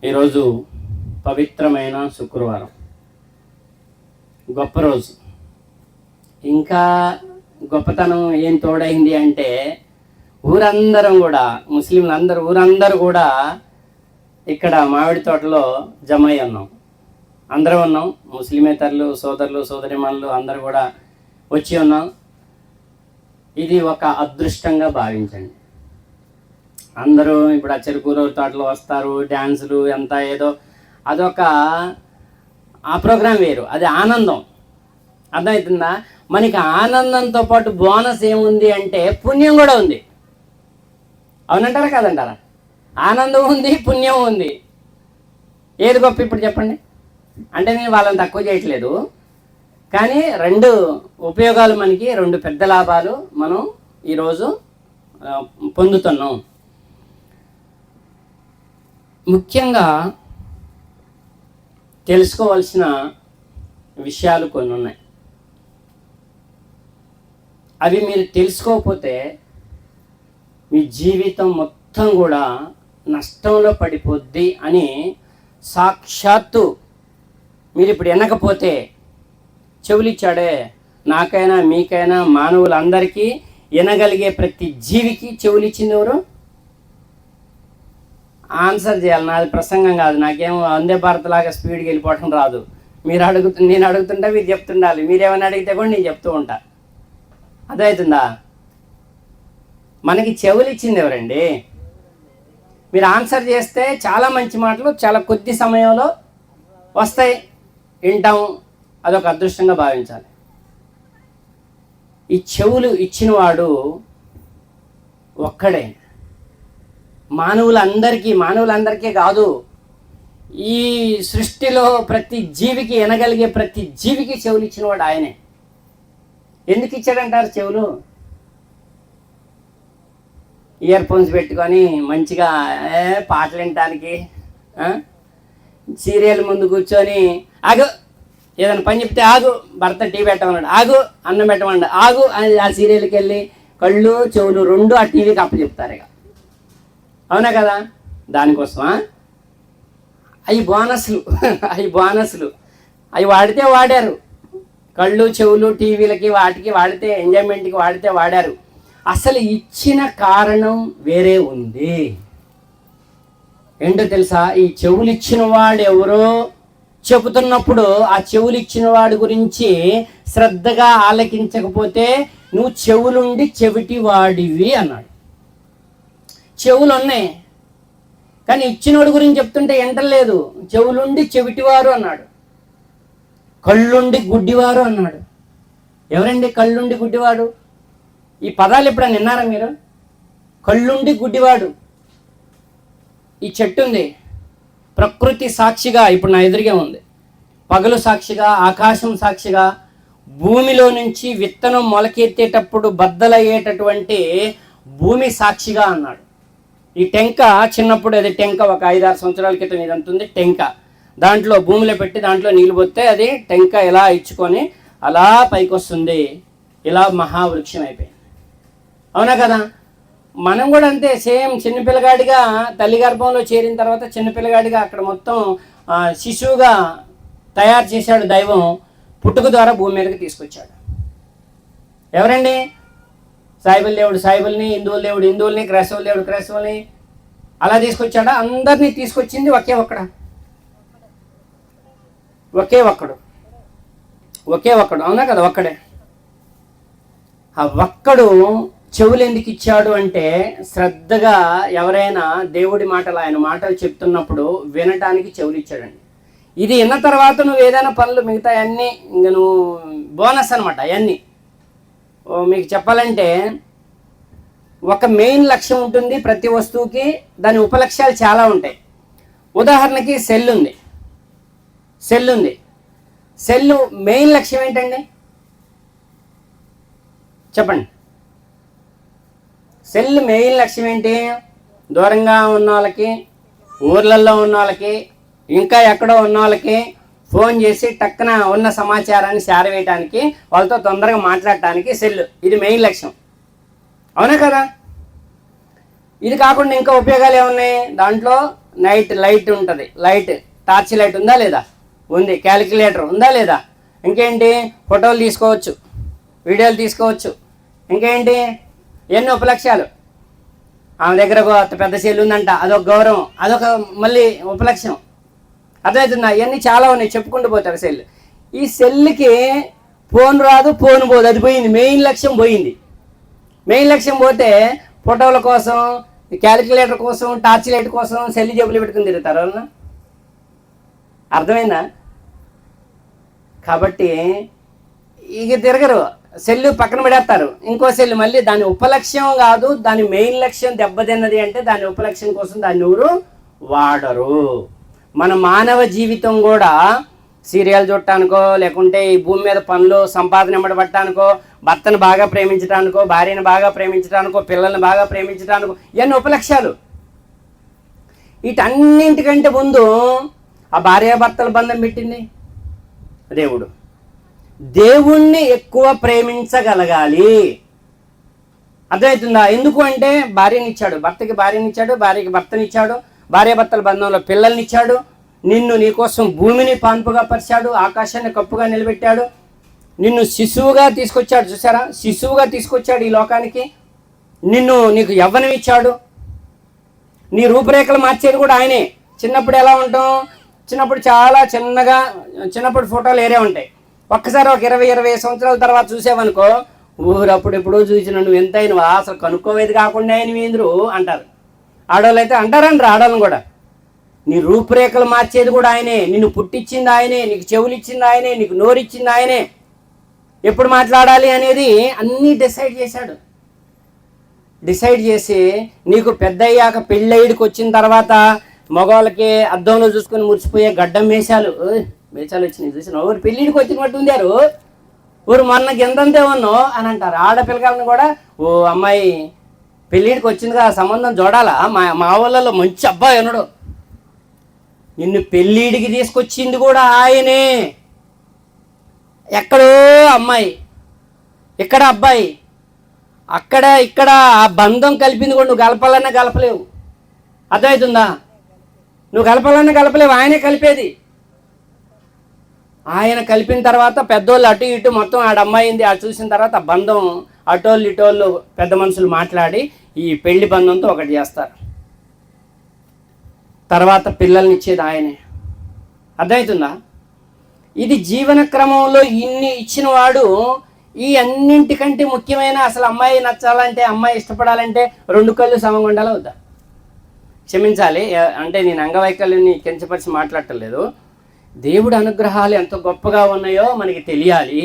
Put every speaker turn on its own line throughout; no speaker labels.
ఈరోజు పవిత్రమైన శుక్రవారం, గొప్ప రోజు. ఇంకా గొప్పతనం ఏం తోడైంది అంటే ఊరందరం కూడా, ముస్లింలు ఊరందరూ కూడా ఇక్కడ మామిడి తోటలో జమ అయి ఉన్నాం. అందరం ఉన్నాం, ముస్లిమేతరులు, సోదరులు, సోదరిమణులు అందరూ కూడా వచ్చి ఉన్నాం. ఇది ఒక అదృష్టంగా భావించండి. అందరూ ఇప్పుడు ఆ చెరుకూరు తోటలో వస్తారు, డ్యాన్సులు ఎంత ఏదో, అదొక ఆ ప్రోగ్రాం వేరు, అది ఆనందం. అర్థమవుతుందా? మనకి ఆనందంతో పాటు బోనస్ ఏముంది అంటే పుణ్యం కూడా ఉంది. అవునంటారా కాదంటారా? ఆనందం ఉంది, పుణ్యం ఉంది. ఏది గొప్ప ఇప్పుడు చెప్పండి? అంటే నేను వాళ్ళని తక్కువ చేయట్లేదు, కానీ రెండు ఉపయోగాలు, మనకి రెండు పెద్ద లాభాలు మనం ఈరోజు పొందుతున్నాం. ముఖ్యంగా తెలుసుకోవాల్సిన విషయాలు కొన్ని ఉన్నాయి. అవి మీరు తెలుసుకోకపోతే మీ జీవితం మొత్తం కూడా నష్టంలో పడిపోద్ది అని సాక్షాత్తు మీరు ఇప్పుడు వినకపోతే, చెవులిచ్చాడే నాకైనా మీకైనా మానవులందరికీ వినగలిగే ప్రతి జీవికి చెవులిచ్చింది ఎవరు? ఆన్సర్ చేయాలి. నాది ప్రసంగం కాదు, నాకేమో వందే భారత్ లాగా స్పీడ్కి వెళ్ళిపోవడం రాదు. నేను అడుగుతుంటా, మీరు చెప్తుండాలి. మీరేమైనా అడిగితే కూడా నేను చెప్తూ ఉంటా. అర్థమవుతుందా? మనకి చెవులు ఇచ్చింది ఎవరండి? మీరు ఆన్సర్ చేస్తే చాలా మంచి మాటలు చాలా కొద్ది సమయంలో వస్తాయి, వింటాము. అదొక అదృష్టంగా భావించాలి. ఈ చెవులు ఇచ్చినవాడు ఒక్కడే. మానవులందరికీ కాదు, ఈ సృష్టిలో ప్రతి జీవికి, వినగలిగే ప్రతి జీవికి చెవులు ఇచ్చినవాడు ఆయనే. ఎందుకు ఇచ్చాడంటారు చెవులు? ఇయర్ ఫోన్స్ పెట్టుకొని మంచిగా పాటలు వినటానికి, సీరియల్ ముందు కూర్చొని ఆగు, ఏదైనా పని చెప్తే ఆగు, భర్త టీ పెట్టమన్నాడు ఆగు, అన్నం పెట్టమన్నాడు ఆగు అని ఆ సీరియల్కి వెళ్ళి కళ్ళు చెవులు రెండు ఆ టీవీకి అప్పచెప్తారు. ఇక అవునా కదా? దానికోసమా? అవి బోనస్లు అవి వాడితే వాడారు. కళ్ళు చెవులు టీవీలకి వాటికి వాడితే, ఎంజాయ్మెంట్కి వాడారు. అసలు ఇచ్చిన కారణం వేరే ఉంది. ఏంటో తెలుసా? ఈ చెవులు ఇచ్చిన వాడు ఎవరో చెబుతున్నప్పుడు ఆ చెవులు ఇచ్చిన వాడి గురించి శ్రద్ధగా ఆలకించకపోతే నువ్వు చెవులుండి చెవిటి వాడివి అన్నాడు. చెవులు ఉన్నాయి కానీ ఇచ్చినోడి గురించి చెప్తుంటే ఎంటలేదు. చెవులుండి చెవిటివారు అన్నాడు, కళ్ళుండి గుడ్డివారు అన్నాడు. ఎవరండి కళ్ళుండి గుడ్డివాడు? ఈ పదాలు ఎప్పుడైనా విన్నారా మీరు? కళ్ళుండి గుడ్డివాడు. ఈ చెట్టు ఉంది, ప్రకృతి సాక్షిగా ఇప్పుడు నా ఎదురుగా ఉంది. పగలు సాక్షిగా, ఆకాశం సాక్షిగా, భూమిలో నుంచి విత్తనం మొలకెత్తేటప్పుడు బద్దలయ్యేటటువంటి భూమి సాక్షిగా అన్నాడు. ఈ టెంక చిన్నప్పుడు, అది టెంక ఒక 5-6 సంవత్సరాల క్రితం ఇదంతా ఉంది టెంక. దాంట్లో భూమిలో పెట్టి దాంట్లో నీళ్ళు పోతే అది టెంక ఎలా ఇచ్చుకొని అలా పైకి వస్తుంది, ఇలా మహావృక్షం అయిపోయింది. అవునా కదా? మనం కూడా అంతే, సేమ్ చిన్నపిల్లగాడిగా తల్లి గర్భంలో చేరిన తర్వాత చిన్నపిల్లగాడిగా అక్కడ మొత్తం శిశువుగా తయారు చేశాడు దైవం. పుట్టుక ద్వారా భూమి మీదకి తీసుకొచ్చాడు. ఎవరండి? సాయిబుల్ దేవుడు సాయిబుల్ని, హిందువుల దేవుడు హిందువుల్ని, క్రైస్తవుల దేవుడు క్రైస్తవుల్ని అలా తీసుకొచ్చాడా? అందరినీ తీసుకొచ్చింది ఒకే ఒక్కడు. అవునా కదా? ఒక్కడే. ఆ ఒక్కడు చెవులు ఎందుకు ఇచ్చాడు అంటే, శ్రద్ధగా ఎవరైనా దేవుడి మాటలు, ఆయన మాటలు చెప్తున్నప్పుడు వినటానికి చెవులు ఇచ్చాడండి. ఇది విన్న తర్వాత నువ్వు ఏదైనా పనులు మిగతా అన్నీ ఇంక నువ్వు బోనస్ అనమాట. అవన్నీ మీకు చెప్పాలంటే ఒక మెయిన్ లక్ష్యం ఉంటుంది ప్రతి వస్తువుకి, దాని ఉపలక్ష్యాలు చాలా ఉంటాయి. ఉదాహరణకి సెల్ ఉంది. సెల్ మెయిన్ లక్ష్యం ఏంటండి చెప్పండి? సెల్ మెయిన్ లక్ష్యం ఏంటి? దూరంగా ఉన్న వాళ్ళకి, ఊర్లలో ఉన్న వాళ్ళకి, ఇంకా ఎక్కడో ఉన్న వాళ్ళకి ఫోన్ చేసి టక్కున ఉన్న సమాచారాన్ని చేరవేయటానికి, వాళ్ళతో తొందరగా మాట్లాడటానికి సెల్, ఇది మెయిన్ లక్ష్యం. అవునా కదా? ఇది కాకుండా ఇంకా ఉపయోగాలు ఏమున్నాయి? దాంట్లో నైట్ లైట్ ఉంటుంది, లైట్ టార్చ్ లైట్ ఉందా లేదా? ఉంది. క్యాలిక్యులేటర్ ఉందా లేదా? ఇంకేంటి? ఫోటోలు తీసుకోవచ్చు, వీడియోలు తీసుకోవచ్చు, ఇంకేంటి? ఎన్ని ఉపలక్ష్యాలు. ఆమె దగ్గర ఒక పెద్ద సెల్ ఉందంట, అదొక గౌరవం, అదొక మళ్ళీ ఉపలక్ష్యం. అర్థమవుతుందా? ఇవన్నీ చాలా ఉన్నాయి, చెప్పుకుంటూ పోతారు సెల్. ఈ సెల్కి ఫోన్ రాదు, ఫోన్ పోదు, అది పోయింది, మెయిన్ లక్ష్యం పోయింది. మెయిన్ లక్ష్యం పోతే ఫోటోల కోసం, క్యాలిక్యులేటర్ కోసం, టార్చ్ లైట్ కోసం సెల్ జేబులు పెట్టుకుని తిరుగుతారు వాళ్ళ. అర్థమైందా? కాబట్టి ఇక తిరగరు, సెల్లు పక్కన పెడేస్తారు. ఇంకో సెల్లు మళ్ళీ దాని ఉపలక్ష్యం కాదు, దాని మెయిన్ లక్ష్యం దెబ్బతిన్నది అంటే దాని ఉపలక్ష్యం కోసం దాన్ని ఎవరు వాడరు. మన మానవ జీవితం కూడా సీరియల్ చూడటానికో, లేకుంటే ఈ భూమి మీద పనులు సంపాదన ఎమ్మడబట్టడానికో, భర్తను బాగా ప్రేమించడానికో, భార్యను బాగా ప్రేమించడానికో, పిల్లల్ని బాగా ప్రేమించడానికో, ఇవన్నీ ఉపలక్ష్యాలు. వీటన్నింటికంటే ముందు ఆ భార్యాభర్తల బంధం పెట్టింది దేవుడు. దేవుణ్ణి ఎక్కువ ప్రేమించగలగాలి. అర్థమవుతుందా? ఎందుకు అంటే భార్యనిచ్చాడు, భర్తకి భార్యనిచ్చాడు, భార్యకి భర్తనిచ్చాడు, భార్యాభర్తల బంధంలో పిల్లల్నిచ్చాడు, నిన్ను నీకోసం భూమిని పాన్పుగా పరిచాడు, ఆకాశాన్ని కప్పుగా నిలబెట్టాడు, నిన్ను శిశువుగా తీసుకొచ్చాడు. చూసారా? శిశువుగా తీసుకొచ్చాడు ఈ లోకానికి. నీకు యవ్వనం ఇచ్చాడు, నీ రూపురేఖలు మార్చేది కూడా ఆయనే. చిన్నప్పుడు ఎలా ఉంటాం? చిన్నప్పుడు చాలా చిన్నగా, చిన్నప్పుడు ఫోటోలు వేరే ఉంటాయి. ఒక్కసారి ఒక 20 సంవత్సరాల తర్వాత చూసావనుకో, ఊరప్పుడు ఎప్పుడో చూసిన నువ్వు ఎంత అయినవా, అసలు కనుక్కోవేది కాకుండా అయినవేంద్రు అంటారు. ఆడవాళ్ళు అయితే అంటారంటారు, ఆడవాళ్ళని కూడా. నీ రూపురేఖలు మార్చేది కూడా ఆయనే, నిన్ను పుట్టించింది ఆయనే, నీకు చెవులు ఇచ్చింది ఆయనే, నీకు నోరిచ్చింది ఆయనే, ఎప్పుడు మాట్లాడాలి అనేది అన్నీ డిసైడ్ చేశాడు. డిసైడ్ చేసి నీకు పెద్ద అయ్యాక పెళ్ళయ్యడికి వచ్చిన తర్వాత మగవాళ్ళకి అద్దంలో చూసుకొని మురిసిపోయే గడ్డం మేషాలు వచ్చినాయి చూసిన ఊరు పెళ్ళిడికి వచ్చినట్టు ఉందారు, ఊరు మొన్న గిందంతే ఉన్నో అని అంటారు. ఆడపిల్లగాలను కూడా, ఓ అమ్మాయి పెళ్ళిడికి వచ్చిందిగా, సంబంధం చూడాలా, మా వాళ్ళలో మంచి అబ్బాయి అన్నాడు. నిన్ను పెళ్ళిడికి తీసుకొచ్చింది కూడా ఆయనే. ఎక్కడో అమ్మాయి, ఇక్కడ అబ్బాయి, అక్కడ ఇక్కడ ఆ బంధం కలిపింది కూడా నువ్వు కలపాలన్నా కలపలేవు. అర్థమవుతుందా? నువ్వు కలపాలన్నా కలపలేవు, ఆయనే కలిపేది. ఆయన కలిపిన తర్వాత పెద్దోళ్ళు అటు ఇటు మొత్తం ఆడమ్మాయింది, ఆడ చూసిన తర్వాత ఆ బంధం అటోళ్ళు ఇటోళ్ళు పెద్ద మనుషులు మాట్లాడి ఈ పెళ్లి బంధంతో ఒకటి చేస్తారు. తర్వాత పిల్లల్ని ఇచ్చేది ఆయనే. అర్థమవుతుందా? ఇది జీవన క్రమంలో ఇన్ని ఇచ్చిన వాడు. ఈ అన్నింటికంటే ముఖ్యమైన అసలు అమ్మాయి నచ్చాలంటే, అమ్మాయి ఇష్టపడాలంటే 2 కళ్ళు సమంగా ఉండాలా వద్దా? క్షమించాలి, అంటే నేను అంగవైకల్యాన్ని కించపరిచి మాట్లాడటలేదు. దేవుడి అనుగ్రహాలు ఎంత గొప్పగా ఉన్నాయో మనకి తెలియాలి.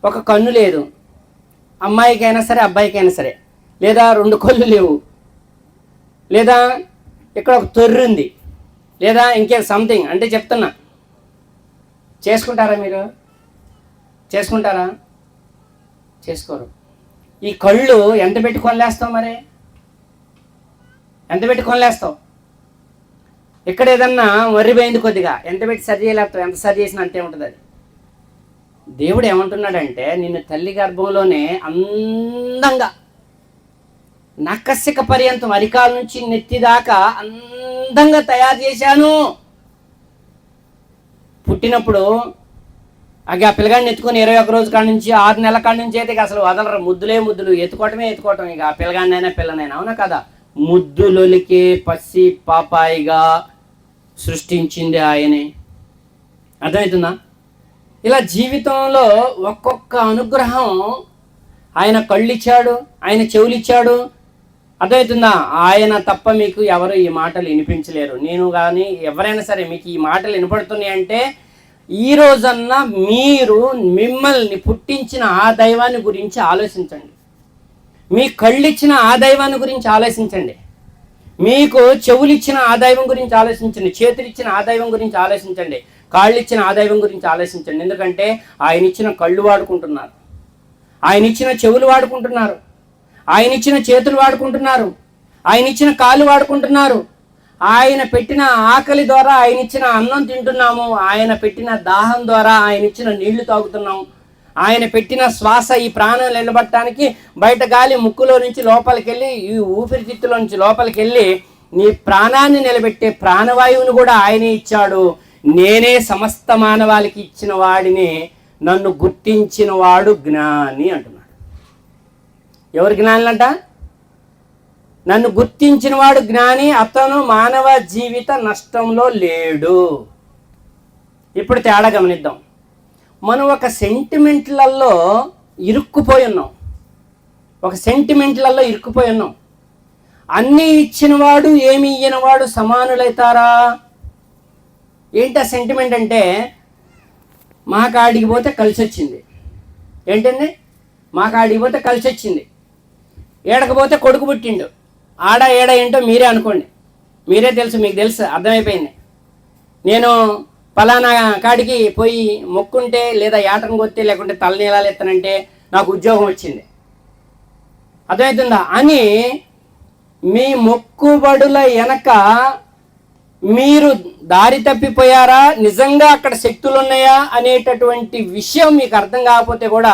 ఒక కన్ను లేదు అమ్మాయికైనా సరే, అబ్బాయికైనా సరే, లేదా 2 కళ్ళు లేవు, లేదా ఇక్కడ ఒక తొర్రి ఉంది, లేదా ఇంకే సంథింగ్ అంటే చెప్తున్నా. చేసుకుంటారా మీరు? చేసుకుంటారా? చేసుకోరు. ఈ కళ్ళు ఎంత పెట్టి కొనలేస్తావు? మరి ఎంత పెట్టి కొనలేస్తావు? ఇక్కడ ఏదన్నా మర్రిపోయింది కొద్దిగా, ఎంత పెట్టి సరి చేయలేస్తావు? ఎంత సరి చేసినా అంతే ఉంటుంది. అది దేవుడు ఏమంటున్నాడంటే, నిన్ను తల్లి గర్భంలోనే అందంగా నకసిక పర్యంతం అరికాల నుంచి నెత్తిదాకా అందంగా తయారు చేశాను. పుట్టినప్పుడు ఆ పిల్లగాడిని ఎత్తుకొని 21 రోజు కాడ నుంచి 6 నెలల కాడ నుంచి అయితే అసలు వదలరు, ముద్దులే ముద్దులు, ఎత్తుకోవటం. ఇక ఆ పిల్లగాడినైనా పిల్లనైనా, అవునా కదా? ముద్దులొలికే పసి పాపాయిగా సృష్టించింది ఆయనే. అర్థమవుతుందా? ఇలా జీవితంలో ఒక్కొక్క అనుగ్రహం. ఆయన కళ్ళు ఇచ్చాడు, ఆయన చెవులు ఇచ్చాడు. అర్థమవుతుందా? ఆయన తప్ప మీకు ఎవరు ఈ మాటలు వినిపించలేరు. నేను కానీ ఎవరైనా సరే మీకు ఈ మాటలు వినపడుతున్నాయి అంటే, ఈ రోజన్నా మీరు మిమ్మల్ని పుట్టించిన ఆ దైవాన్ని గురించి ఆలోచించండి. మీ కళ్ళు ఇచ్చిన ఆ దైవాన్ని గురించి ఆలోచించండి. మీకు చెవులు ఇచ్చిన ఆ దైవం గురించి ఆలోచించండి. చేతులు ఇచ్చిన ఆ దైవం గురించి ఆలోచించండి. కాళ్ళు ఇచ్చిన ఆ దైవం గురించి ఆలోచించండి. ఎందుకంటే ఆయన ఇచ్చిన కళ్ళు వాడుకుంటున్నారు, ఆయన ఇచ్చిన చెవులు వాడుకుంటున్నారు, ఆయన ఇచ్చిన చేతులు వాడుకుంటున్నారు, ఆయన ఇచ్చిన కాళ్ళు వాడుకుంటున్నారు. ఆయన పెట్టిన ఆకలి ద్వారా ఆయన ఇచ్చిన అన్నం తింటున్నాము, ఆయన పెట్టిన దాహం ద్వారా ఆయన ఇచ్చిన నీళ్లు తాగుతున్నాము, ఆయన పెట్టిన శ్వాస, ఈ ప్రాణం నిలబడటానికి బయట గాలి ముక్కులో నుంచి లోపలికి వెళ్ళి, ఈ ఊపిరితిత్తులో నుంచి లోపలికి వెళ్ళి నీ ప్రాణాన్ని నిలబెట్టే ప్రాణవాయువుని కూడా ఆయనే ఇచ్చాడు. నేనే సమస్త మానవాళికి ఇచ్చిన వాడిని, నన్ను గుర్తించిన వాడు జ్ఞాని అంటున్నాడు. ఎవరు జ్ఞానులంట? నన్ను గుర్తించిన వాడు జ్ఞాని, అతను మానవ జీవిత నష్టంలో లేడు. ఇప్పుడు తేడా గమనిద్దాం. మనం ఒక సెంటిమెంట్లలో ఇరుక్కుపోయి ఉన్నాం. అన్నీ ఇచ్చినవాడు ఏమి ఇయ్యనవాడు సమానులైతారా? ఏంటి ఆ సెంటిమెంట్ అంటే, మా కాడికి పోతే కలిసి వచ్చింది. ఏంటండి? మా కాడికి పోతే కలిసి వచ్చింది. ఏడకపోతే కొడుకు పుట్టిండు. ఆడ ఏడ ఏంటో మీరే అనుకోండి, మీరే తెలుసు, మీకు తెలుసు, అర్థమైపోయింది. నేను పలానా కాడికి పోయి మొక్కుంటే, లేదా ఏటను కొత్తే, లేకుంటే తలనీలాలు ఎత్తనంటే నాకు ఉద్యోగం వచ్చింది, అర్థమవుతుందా అని మీ మొక్కుబడుల వెనక మీరు దారి తప్పిపోయారా, నిజంగా అక్కడ శక్తులు ఉన్నాయా అనేటటువంటి విషయం మీకు అర్థం కాకపోతే కూడా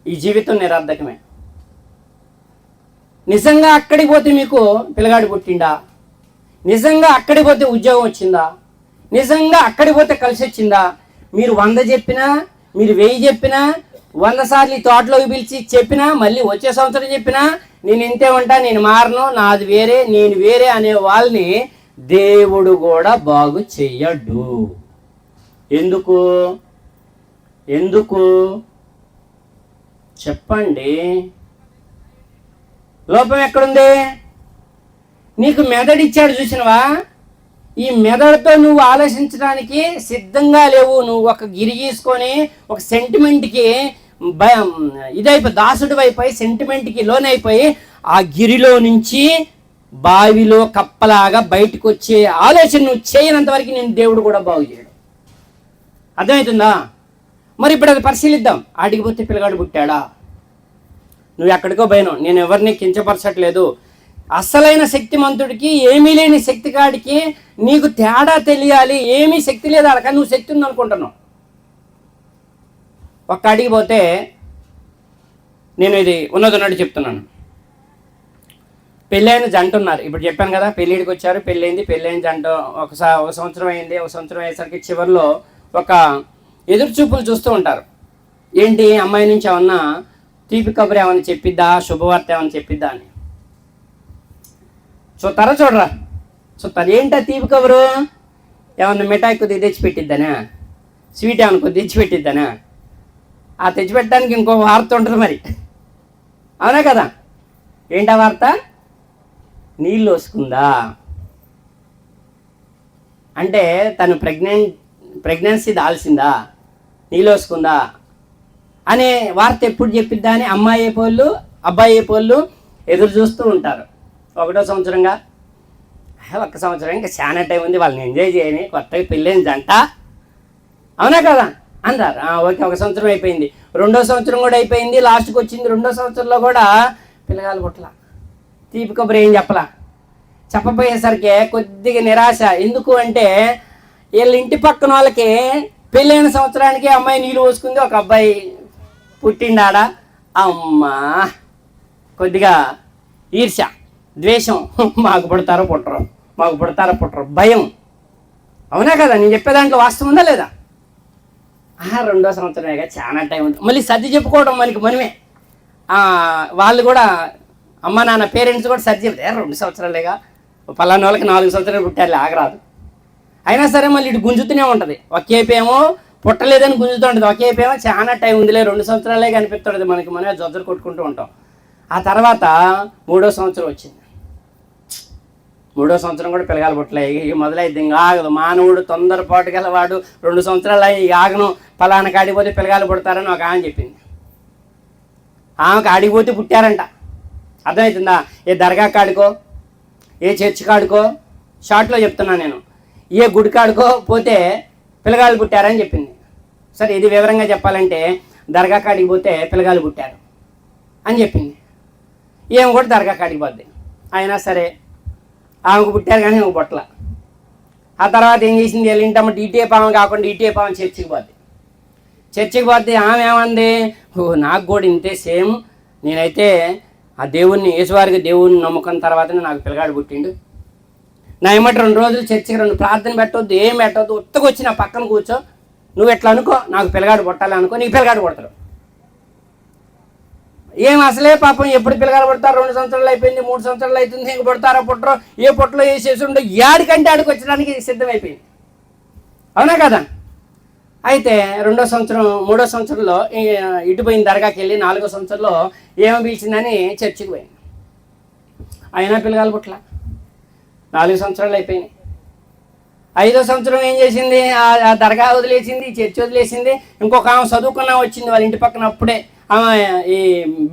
ఈ జీవితం నిరర్ధకమే. నిజంగా అక్కడికి పోతే మీకు పిల్లగాడు పుట్టిందా? నిజంగా అక్కడికి పోతే ఉద్యోగం వచ్చిందా? నిజంగా అక్కడికి పోతే కలిసి వచ్చిందా? మీరు 100 చెప్పినా, మీరు 1000 చెప్పినా, 100 సార్లు ఈ తోటలోకి పిలిచి చెప్పినా, మళ్ళీ వచ్చే సంవత్సరం చెప్పినా, నేను ఇంతే ఉంటా, నేను మారను, నాది వేరే, నేను వేరే అనే వాళ్ళని దేవుడు కూడా బాగు చెయ్యడు. ఎందుకు చెప్పండి? లోపం ఎక్కడుంది? నీకు మెదడిచ్చాడు, చూసినవా? ఈ మెదడుతో నువ్వు ఆలోచించడానికి సిద్ధంగా లేవు. నువ్వు ఒక గిరి గీసుకొని ఒక సెంటిమెంట్కి దాసుడు అయిపోయి, సెంటిమెంట్కి లోనైపోయి, ఆ గిరిలో నుంచి బావిలో కప్పలాగా బయటకు వచ్చే ఆలోచన నువ్వు చేయనంత వరకు నేను దేవుడు కూడా బాగు చేయడు. అర్థమవుతుందా? మరి ఇప్పుడు అది పరిశీలిద్దాం. ఆడికి పోతే పిల్లగాడు పుట్టాడా? నువ్వు ఎక్కడికో పోయినావు. నేను ఎవరిని కించపరచట్లేదు. అసలైన శక్తిమంతుడికి ఏమీ లేని శక్తి కాడికి నీకు తేడా తెలియాలి. ఏమీ శక్తి లేదు అడక, నువ్వు శక్తి ఉందనుకుంటున్నావు. ఒక్క అడిగి పోతే, నేను ఇది ఉన్నదన్నట్టు చెప్తున్నాను. పెళ్ళైన జంట ఉన్నారు. ఇప్పుడు చెప్పాను కదా, పెళ్ళిడికి వచ్చారు, పెళ్ళైన జంట ఒక సంవత్సరం అయింది. ఒక సంవత్సరం అయ్యేసరికి చివరిలో ఒక ఎదురు చూపులు చూస్తూ ఉంటారు. ఏంటి, అమ్మాయి నుంచి ఏమన్నా తీపి కబురు ఏమైనా చెప్పిద్దా, శుభవార్త ఏమైనా చెప్పిద్దా అని చూడరా. ఏంటా తీపి కబురు? ఏమన్నా మిఠాయి కొద్దిగా తెచ్చిపెట్టిద్దానా, స్వీట్ ఏమైనా కొద్దిగా తెచ్చిపెట్టిద్దానా? ఆ తెచ్చిపెట్టడానికి ఇంకో వార్త ఉంటుంది మరి, అవునా కదా? ఏంటా వార్త? నీళ్ళు వస్తుందా అంటే తను ప్రెగ్నెన్సీ దాల్సిందా, నీళ్ళు వస్తుందా అనే వార్త ఎప్పుడు చెప్పిద్దా అని అమ్మాయి అయిపోళ్ళు అబ్బాయి అయిపోళ్ళు ఎదురు చూస్తూ ఉంటారు. 1వ సంవత్సరంగా, 1 సంవత్సరం ఇంకా చాలా టైం ఉంది, వాళ్ళని ఎంజాయ్ చేయని, కొత్తగా పెళ్ళైన జంట, అవునా కదా అంటారు. ఓకే, 1 సంవత్సరం అయిపోయింది. 2వ సంవత్సరం కూడా అయిపోయింది. లాస్ట్కి వచ్చింది. 2వ సంవత్సరంలో కూడా పిల్లగాలు పుట్ల. తీపి కబురు ఏం చెప్పపోయేసరికి కొద్దిగా నిరాశ. ఎందుకు అంటే వీళ్ళ ఇంటి పక్కన వాళ్ళకి పెళ్ళైన సంవత్సరానికి అమ్మాయి నీళ్ళు పోసుకుంది, ఒక అబ్బాయి పుట్టిండాడ. అమ్మా, కొద్దిగా ఈర్ష్య, ద్వేషం, మాకు పుడతారో పుట్టరు భయం, అవునా కదా? నేను చెప్పే దాంట్లో వాస్తవం ఉందా లేదా? 2వ సంవత్సరమేగా, చాలా టైం ఉంది. మళ్ళీ సర్ది చెప్పుకోవడం మనమే. వాళ్ళు కూడా, అమ్మ నాన్న పేరెంట్స్ కూడా సర్ది చెప్తే 2 సంవత్సరాలేగా, పలానా వాళ్ళకి 4 సంవత్సరాలు పుట్టారు, ఆగరాదు. అయినా సరే మళ్ళీ ఇటు గుంజుతూనే ఉంటుంది. ఒకేపేమో పుట్టలేదని గుంజుతూ ఉంటుంది, ఒకేపేమో చాలా టైం ఉందిలే, 2 సంవత్సరాలే కనిపిస్తుంది మనకి, మనమే జొద్దరు కొట్టుకుంటూ ఉంటాం. ఆ తర్వాత 3వ సంవత్సరం వచ్చింది. 3వ సంవత్సరం కూడా పిల్లగాలు పుట్టలేయి. ఇక మొదలైద్ది, ఇంకా ఆగదు. మానవుడు తొందరపాటు గలవాడు, 2 సంవత్సరాలు అయ్యి ఆగను, పలానా కాడిపోతే పిల్లగాలు పుడతారని ఒక ఆమె చెప్పింది. ఆమెకు ఆడిపోతే పుట్టారంట. అర్థమవుతుందా? ఏ దర్గా కాడుకో, ఏ చర్చి కాడుకో, షార్ట్లో చెప్తున్నాను నేను, ఏ గుడి కాడుకో పోతే పిల్లగాళ్ళు పుట్టారని చెప్పింది. సరే, ఇది వివరంగా చెప్పాలంటే దర్గా కాడికి పోతే పిల్లగాళ్ళు పుట్టారు అని చెప్పింది. ఏమి కూడా దర్గా కాడికి పోద్ది. అయినా సరే ఆమెకు పుట్టారు కానీ ఆమెకు పుట్టల. ఆ తర్వాత ఏం చేసింది, వెళ్ళింటమ్మ ఈటీఏ పావం కాకుండా ఈటీఏ పావం చర్చికి పోద్ది. ఆమె ఏమంది, నాకు కూడా ఇంతే సేమ్, నేనైతే ఆ దేవుణ్ణి, యేసువారికి దేవుణ్ణి నమ్ముకున్న తర్వాతనే నాకు పిల్లగాడు పుట్టిండు, నా ఏమంటే 2 రోజులు చర్చికి 2 ప్రార్థన పెట్టవద్దు, ఏం పెట్టవద్దు, ఉత్తగా వచ్చి నా పక్కన కూర్చో, నువ్వు ఎట్లా అనుకో, నాకు పిల్లగాడు పుట్టాలి అనుకో, నీకు పిల్లగాడు పుడతాడు. ఏం అసలే పాపం ఎప్పుడు పిల్లగాడు పుడతారు, 2 సంవత్సరాలు అయిపోయింది, 3 సంవత్సరాలు అవుతుంది, ఇంక పుడతారా పుట్టరో, ఏ పుట్టలో వేసేసి ఉండే ఏడికంటే ఆడికి వచ్చడానికి సిద్ధమైపోయింది. అవునా కదా? అయితే 2వ సంవత్సరం 3వ సంవత్సరంలో ఇటు పోయిన దర్గాకి వెళ్ళి 4వ సంవత్సరంలో ఏమో పిలిచిందని చర్చికి పోయింది. అయినా పిల్లగాలు పుట్ల 4 సంవత్సరాలు అయిపోయినాయి. 5వ సంవత్సరం ఏం చేసింది, ఆ దర్గా వదిలేసింది, చర్చి వదిలేసింది. ఇంకొక ఆమె చదువుకున్నా వచ్చింది వాళ్ళ ఇంటి పక్కన. అప్పుడే ఆమె ఈ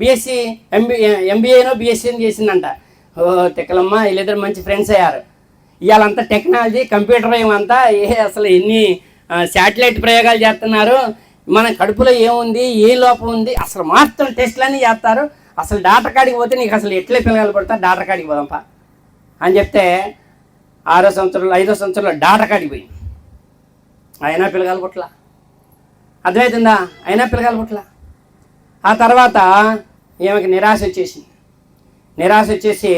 బీఎస్సీ ఎంబీఏనో బీఎస్సీ అని చేసిందంట. ఓ తిక్కలమ్మ, వీళ్ళిద్దరు మంచి ఫ్రెండ్స్ అయ్యారు. ఇవాళంతా టెక్నాలజీ, కంప్యూటర్ ఏమంతా అసలు ఎన్ని శాటిలైట్ ప్రయోగాలు చేస్తున్నారు, మన కడుపులో ఏముంది, ఏ లోపం ఉంది, అసలు మాత్రం టెస్టులన్నీ చేస్తారు. అసలు డాక్టర్ కాడికి పోతే నీకు అసలు ఎట్లే పిల్లలు పడతారు, డాక్టర్ కాడికి పోదాంపా అని చెప్తే 6వ సంవత్సరంలో 5వ సంవత్సరంలో డాక్టర్ కాడికి పోయింది. అయినా పిల్లగాలు పుట్ల. అర్థమవుతుందా? అయినా పిల్లగాలు పుట్ల. ఆ తర్వాత ఈమెకి నిరాశ వచ్చేసి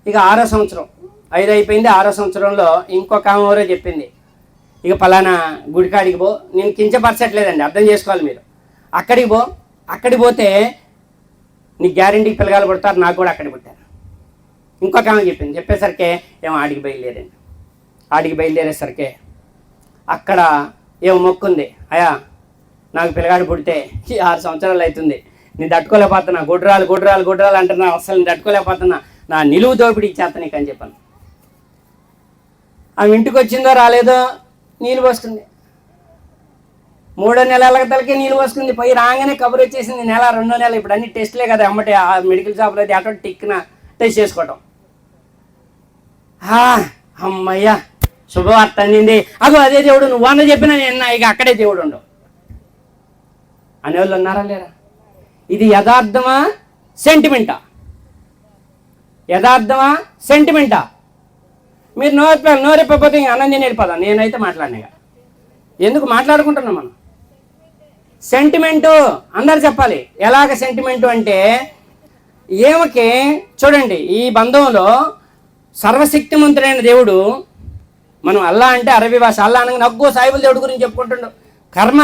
ఇక 6వ సంవత్సరం 5 అయిపోయింది. 6వ సంవత్సరంలో ఇంకొక ఆమె ఎవరో చెప్పింది, ఇక పలానా గుడికాడికి పో. నేను కించపరచట్లేదండి, అర్థం చేసుకోవాలి మీరు. అక్కడికి పోతే నీకు గ్యారెంటీకి పిల్లగాలు పుడతారు, నాకు కూడా అక్కడికి పుట్టారు. ఇంకొక ఆమె చెప్పేసరికి ఏమో ఆడికి బయలుదేరేసరికి అక్కడ ఏమో మొక్కుంది, అయ్యా నాకు పిల్లగాడు పుడితే 6 సంవత్సరాలు అవుతుంది, నేను తట్టుకోలేకపోతున్నా, గుడ్రాలు అంటున్నా, అసలు నేను తట్టుకోలేకపోతున్నా, నా నిలువు దోపిడీ ఇచ్చేస్తా నీకు అని చెప్పాను. ఆమె ఇంటికి వచ్చిందో రాలేదో నీళ్ళు పోసుకుంది. 3వ నెలల తలకే నీళ్ళు పోసుకుంది. పోయి రాగానే కబురు వచ్చేసింది, నెల 2వ నెల. ఇప్పుడు అన్ని టెస్టులే కదా, అమ్మటే ఆ మెడికల్ షాప్లో అయితే అటు టిక్కిన టెస్ట్ చేసుకోవటం. అమ్మయ్యా శుభవార్త అందింది, అగో అదే దేవుడు, నువ్వు అన్న చెప్పినా నేను ఇక అక్కడే దేవుడు ఉండవు అనేవాళ్ళు ఉన్నారా లేరా? ఇది యథార్థమా సెంటిమెంటా? మీరు నోరెప్పపోతే ఇంక అన్నం నేను వెళ్ళిపోదాం. నేనైతే మాట్లాడినా. ఎందుకు మాట్లాడుకుంటున్నాం మనం? సెంటిమెంటు అందరు చెప్పాలి. ఎలాగ సెంటిమెంటు అంటే, ఏమకి చూడండి, ఈ బంధంలో సర్వశక్తిమంతుడైన దేవుడు, మనం అల్లా అంటే అరబీ భాష, అల్లా అనగా నగ్గో సాయిబుల్ దేవుడు గురించి చెప్పుకుంటుండు. కర్మ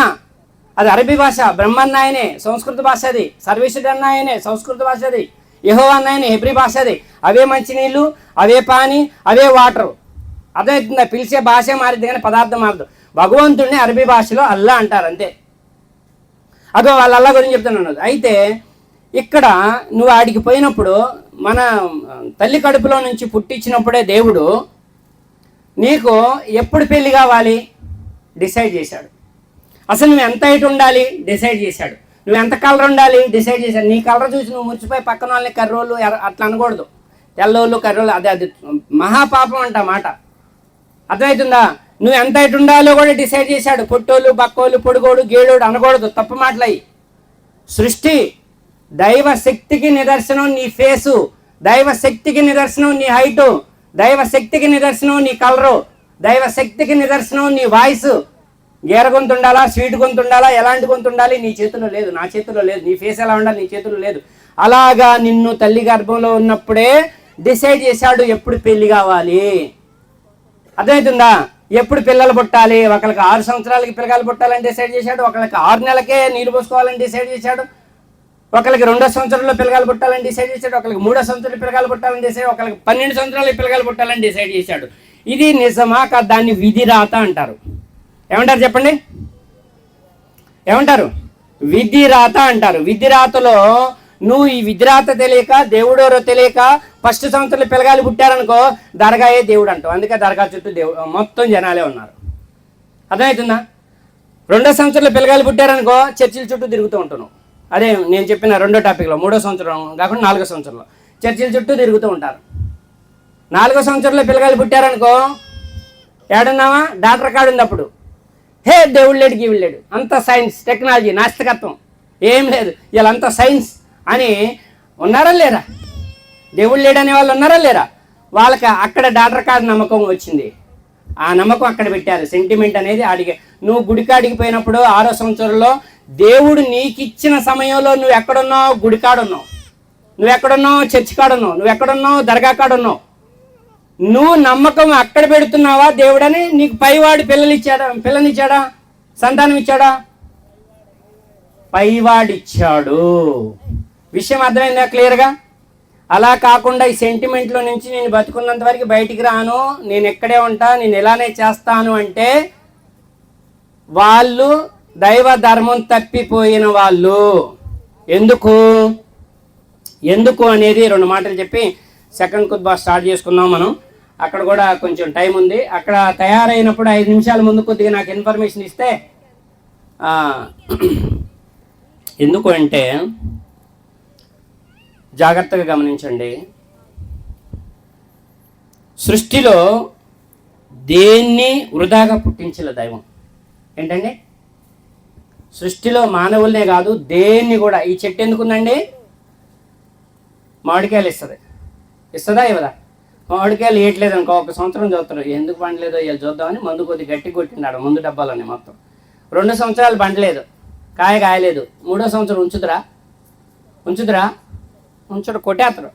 అది అరబీ భాష, బ్రహ్మన్న ఆయనే సంస్కృత భాష, అది సర్వేశ్వరుడు అన్న ఆయనే సంస్కృత భాష, అది యెహోవా అన్న ఆయనే హెబ్రీ భాష, అది అవే మంచినీళ్ళు, అవే పాని, అవే వాటరు. అర్థమవుతుందా? పిలిచే భాష మారిద్ది కానీ పదార్థం మారదు. భగవంతుడిని అరబీ భాషలో అల్లా అంటారు, అంతే. అదో వాళ్ళ అల్లా గురించి చెప్తున్నాను. అయితే ఇక్కడ నువ్వు ఆడికి పోయినప్పుడు, మన తల్లి కడుపులో నుంచి పుట్టించినప్పుడే దేవుడు నీకు ఎప్పుడు పెళ్లి కావాలి డిసైడ్ చేశాడు. అసలు నువ్వు ఎంత హైట్ ఉండాలి డిసైడ్ చేశాడు. నువ్వు ఎంత కలర్ ఉండాలి డిసైడ్ చేశాడు. నీ కలర్ చూసి నువ్వు మురిచిపోయి పక్కన వాళ్ళని కర్రోళ్ళు అట్లా అనకూడదు. తెల్లోళ్ళు కర్రోళ్ళు, అది మహాపాపం అంట మాట. అర్థమవుతుందా? నువ్వు ఎంత హైట్ ఉండాలో కూడా డిసైడ్ చేశాడు. పొట్టోళ్ళు, బక్కోళ్ళు, పొడుగోడు, గేడోడు అనకూడదు, తప్పు మాటలయ్యి. సృష్టి దైవ శక్తికి నిదర్శనం నీ ఫేసు, దైవ శక్తికి నిదర్శనం నీ హైటు, దైవ శక్తికి నిదర్శనం నీ కలరు, దైవ శక్తికి నిదర్శనం నీ వాయిస్. గేర గొంతు ఉండాలా, స్వీట్ గొంతు ఉండాలా, ఎలాంటి గొంతు ఉండాలి నీ చేతిలో లేదు, నా చేతిలో లేదు. నీ ఫేస్ ఎలా ఉండాలి నీ చేతిలో లేదు. అలాగా నిన్ను తల్లి గర్భంలో ఉన్నప్పుడే డిసైడ్ చేశాడు ఎప్పుడు పెళ్లి కావాలి. అర్థమవుతుందా? ఎప్పుడు పిల్లలు పుట్టాలి. ఒకరికి 6 సంవత్సరాలకి పిల్లలు పుట్టాలని డిసైడ్ చేశాడు, ఒకరికి 6 నెలలకే నీళ్ళు పోసుకోవాలని డిసైడ్ చేశాడు, ఒకరికి 2వ సంవత్సరంలో పిల్లలు పుట్టాలని డిసైడ్ చేశాడు, ఒకరికి 3వ సంవత్సరంలో పిల్లలు పుట్టాలని డిసైడ్, ఒకరికి 12 సంవత్సరాలు పిల్లలు పుట్టాలని డిసైడ్ చేశాడు. ఇది నిజమా కాదు? దాన్ని విధి రాత అంటారు. ఏమంటారు చెప్పండి? ఏమంటారు? విధి రాత అంటారు. విధి రాతలో నువ్వు ఈ విధిరాత తెలియక, దేవుడెవరో తెలియక, ఫస్ట్ సంవత్సరంలో పిల్లగాలు పుట్టారనుకో దర్గాయే దేవుడు అంటావు. అందుకే దర్గా చుట్టూ దేవుడు మొత్తం జనాలే ఉన్నారు. అర్థమవుతుందా? 2వ సంవత్సరంలో పిల్లగాలు పుట్టారనుకో చర్చిల చుట్టూ తిరుగుతూ ఉంటున్నావు. అదే నేను చెప్పిన 2వ టాపిక్లో 3వ సంవత్సరం కాకుండా 4వ సంవత్సరంలో చర్చిల చుట్టూ తిరుగుతూ ఉంటారు. 4వ సంవత్సరంలో పిల్లగాలు పుట్టారనుకో ఏడున్నావా? డాక్టర్ కాడు ఉంది. అప్పుడు హే దేవుడు లేడు, గీవుడు లేడు, అంత సైన్స్, టెక్నాలజీ, నాస్తికత్వం ఏం లేదు, వీళ్ళంతా సైన్స్ అని ఉన్నారా లేరా? దేవుడు లేడనే వాళ్ళు ఉన్నారా లేరా? వాళ్ళకి అక్కడ డాక్టర్ కాడ నమ్మకం వచ్చింది, ఆ నమ్మకం అక్కడ పెట్టారు. సెంటిమెంట్ అనేది అడిగే. నువ్వు గుడికాడికి పోయినప్పుడు 6వ సంవత్సరంలో దేవుడు నీకు ఇచ్చిన సమయంలో నువ్వు ఎక్కడున్నావు? గుడికాడున్నావు. నువ్వు ఎక్కడున్నావు? చర్చి కాడున్నావు. నువ్వు ఎక్కడున్నావు? దర్గా కాడున్నావు. నువ్వు నమ్మకం అక్కడ పెడుతున్నావా దేవుడని? నీకు పైవాడు పిల్లనిచ్చాడా? సంతానం ఇచ్చాడా? పైవాడిచ్చాడు. విషయం అర్థమైందా క్లియర్గా? అలా కాకుండా ఈ సెంటిమెంట్లో నుంచి నేను బతుకున్నంత వరకు బయటికి రాను, నేను ఎక్కడే ఉంటా, నేను ఇలానే చేస్తాను అంటే వాళ్ళు దైవ ధర్మం తప్పిపోయిన వాళ్ళు. ఎందుకు అనేది 2 మాటలు చెప్పి సెకండ్ ఖుత్బా స్టార్ట్ చేసుకుందాం మనం. అక్కడ కూడా కొంచెం టైం ఉంది. అక్కడ తయారైనప్పుడు 5 నిమిషాల ముందు కొద్దిగా నాకు ఇన్ఫర్మేషన్ ఇస్తే, ఎందుకు అంటే జాగ్రత్తగా గమనించండి. సృష్టిలో దేన్ని వృధాగా పుట్టించలే దైవం. ఏంటండి? సృష్టిలో మానవులనే కాదు దేన్ని కూడా. ఈ చెట్టు ఎందుకుందండి? మామిడికాయలు ఇస్తుందా ఇవ్వదా? మామిడికాయలు వేయట్లేదు అనుకో, 1 సంవత్సరం చూస్తారు, ఎందుకు పండలేదో ఇలా చూద్దామని మందు కొద్ది గట్టి కొట్టినాడు, మందు డబ్బాలోనే మొత్తం. 2 సంవత్సరాలు పండలేదు, కాయలేదు. 3వ సంవత్సరం ఉంచుదురా? ఉంచడు, కొట్టేస్తారు,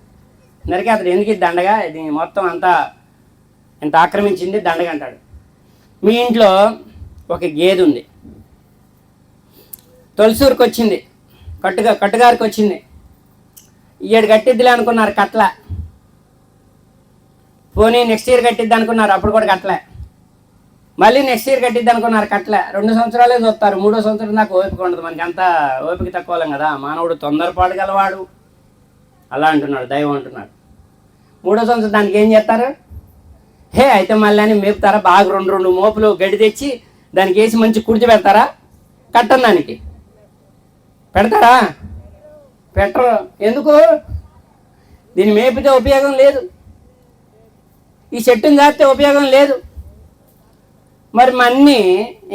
నరికేస్తారు. ఎందుకు ఇది దండగా, ఇది మొత్తం అంతా ఇంత ఆక్రమించింది దండగా అంటాడు. మీ ఇంట్లో ఒక గేదె ఉంది, తొలసూరుకు వచ్చింది, కట్టుగారికి వచ్చింది. 7 కట్టిద్దిలే అనుకున్నారు, కట్ల. పోనీ నెక్స్ట్ ఇయర్ కట్టిద్ది అనుకున్నారు, అప్పుడు కూడా కట్టలే. మళ్ళీ నెక్స్ట్ ఇయర్ కట్టిద్ది అనుకున్నారు, కట్టలే. 2 సంవత్సరాలే చూస్తారు, 3వ సంవత్సరం దాకా ఓపిక ఉండదు. మనకి అంతా ఓపిక తక్కువలేం కదా, మానవుడు తొందరపాటు గలవాడు అలా అంటున్నాడు దైవం అంటున్నాడు. 3వ సంవత్సరం దానికి ఏం చేస్తారు? అయితే మళ్ళీ అని మేపుతారా? బాగా 2 మోపులు గడ్డి తెచ్చి దానికి వేసి మంచి కుడిచి పెడతారా? కట్టం దానికి పెడతారా? పెట్టరు. ఎందుకు? దీన్ని మేపితే ఉపయోగం లేదు, ఈ చెట్టుని దాటితే ఉపయోగం లేదు. మరి అన్నీ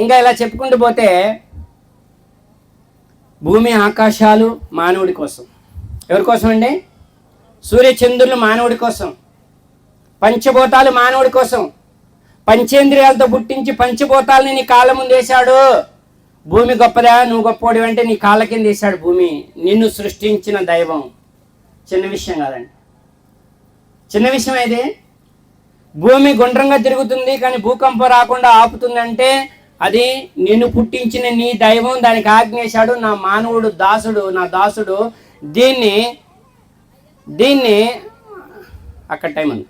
ఇంకా ఇలా చెప్పుకుంటూ పోతే భూమి ఆకాశాలు మానవుడి కోసం. ఎవరి కోసం అండి? సూర్యచంద్రులు మానవుడి కోసం, పంచభూతాలు మానవుడి కోసం. పంచేంద్రియాలతో పుట్టించి పంచభూతాలని నీ కాళ్ళ ముందు వేశాడు. భూమి గొప్పదా? నువ్వు గొప్పవాడు అంటే నీ కాళ్ళ కింద వేశాడు భూమి. నిన్ను సృష్టించిన దైవం. చిన్న విషయం కాదండి, చిన్న విషయం అయితే. భూమి గుండ్రంగా తిరుగుతుంది కానీ భూకంపం రాకుండా ఆపుతుందంటే అది నిన్ను పుట్టించిన నీ దైవం దానికి ఆజ్ఞేశాడు. నా మానవుడు దాసుడు, నా దాసుడు దీన్ని అక్కడ టైం ఉంది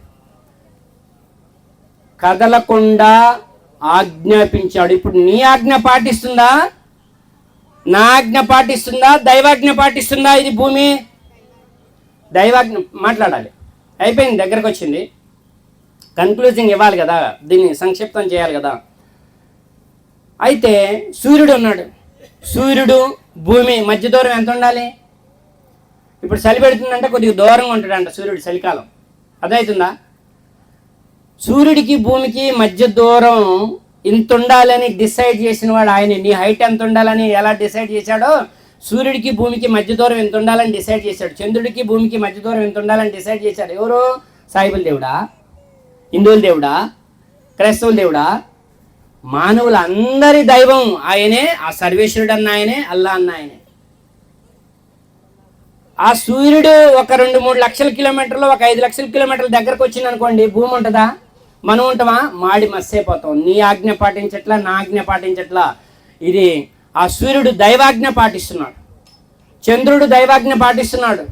కదలకుండా ఆజ్ఞాపించాడు. ఇప్పుడు నీ ఆజ్ఞ పాటిస్తుందా? నా ఆజ్ఞ పాటిస్తుందా? దైవాజ్ఞ పాటిస్తుందా? ఇది భూమి దైవాజ్ఞ. మాట్లాడాలి, అయిపోయింది, దగ్గరకు వచ్చింది, కన్క్లూజింగ్ ఇవ్వాలి కదా, దీన్ని సంక్షిప్తం చేయాలి కదా. అయితే సూర్యుడు ఉన్నాడు, సూర్యుడు భూమి మధ్య దూరం ఎంత ఉండాలి? ఇప్పుడు చలి పెడుతుందంటే కొద్దిగా దూరంగా ఉంటాడంట సూర్యుడు, చలికాలం. అర్థమవుతుందా? సూర్యుడికి భూమికి మధ్య దూరం ఇంత ఉండాలని డిసైడ్ చేసిన వాడు ఆయన. నీ హైట్ ఎంత ఉండాలని ఎలా డిసైడ్ చేశాడో సూర్యుడికి భూమికి మధ్య దూరం ఎంత ఉండాలని డిసైడ్ చేశాడు. చంద్రుడికి భూమికి మధ్య దూరం ఎంత ఉండాలని డిసైడ్ చేశాడు. ఎవరు? సాయిబుల దేవుడా, హిందువుల దేవుడా, క్రైస్తవుల దేవుడా? మానవుల అందరి దైవం ఆయనే. ఆ సర్వేశ్వరుడు అన్న ఆయనే, అల్లా అన్న ఆయనే. ఆ సూర్యుడు ఒక 2-3 లక్షల కిలోమీటర్లు, ఒక 5 లక్షల కిలోమీటర్ల దగ్గరకు వచ్చింది అనుకోండి, భూమి ఉంటుందా? మనం ఉంటామా? మాడి మస్సైపోతాం. నీ ఆజ్ఞ పాటించట్లా, నా ఆజ్ఞ పాటించట్లా. ఇది ఆ సూర్యుడు దైవాజ్ఞ పాటిస్తున్నాడు, చంద్రుడు దైవాజ్ఞ పాటిస్తున్నాడు.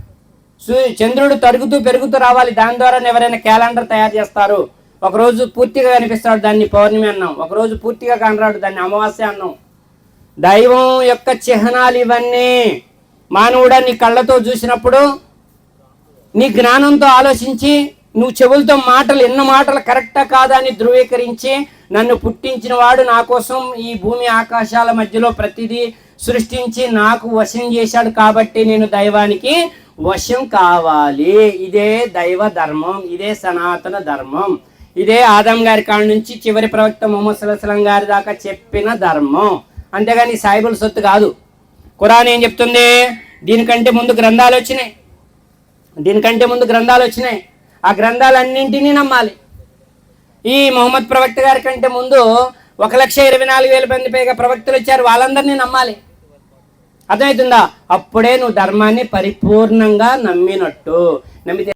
చంద్రుడు తరుగుతూ పెరుగుతూ రావాలి, దాని ద్వారా ఎవరైనా క్యాలెండర్ తయారు చేస్తారు. ఒకరోజు పూర్తిగా కనిపిస్తాడు, దాన్ని పౌర్ణమి అన్నాం. ఒకరోజు పూర్తిగా కనరాడు, దాన్ని అమావాస్య అన్నాం. దైవం యొక్క చిహ్నాలు ఇవన్నీ. మానవుడా, నీ కళ్ళతో చూసినప్పుడు, నీ జ్ఞానంతో ఆలోచించి, నువ్వు చెవులతో ఎన్న మాటలు కరెక్టా కాదా అని ధృవీకరించి, నన్ను పుట్టించిన వాడు నా కోసం ఈ భూమి ఆకాశాల మధ్యలో ప్రతిదీ సృష్టించి నాకు వశం చేశాడు కాబట్టి నేను దైవానికి వశం కావాలి. ఇదే దైవ ధర్మం, ఇదే సనాతన ధర్మం, ఇదే ఆదం గారి కాడ నుంచి చివరి ప్రవక్త ముహమ్మద్ సల్లల్లాహు అలైహి వసల్లం గారి దాకా చెప్పిన ధర్మం. అంతేగాని సాయిబుల సొత్తు కాదు. ఖురాన్ ఏం చెప్తుంది? దీనికంటే ముందు గ్రంథాలు వచ్చినాయి, ఆ గ్రంథాలన్నింటినీ నమ్మాలి. ఈ ముహమ్మద్ ప్రవక్త గారి కంటే ముందు 1,24,000 మంది పైగా ప్రవక్తలు వచ్చారు, వాళ్ళందరినీ నమ్మాలి. అర్థమవుతుందా? అప్పుడే నువ్వు ధర్మాన్ని పరిపూర్ణంగా నమ్మినట్టు. నమ్మితే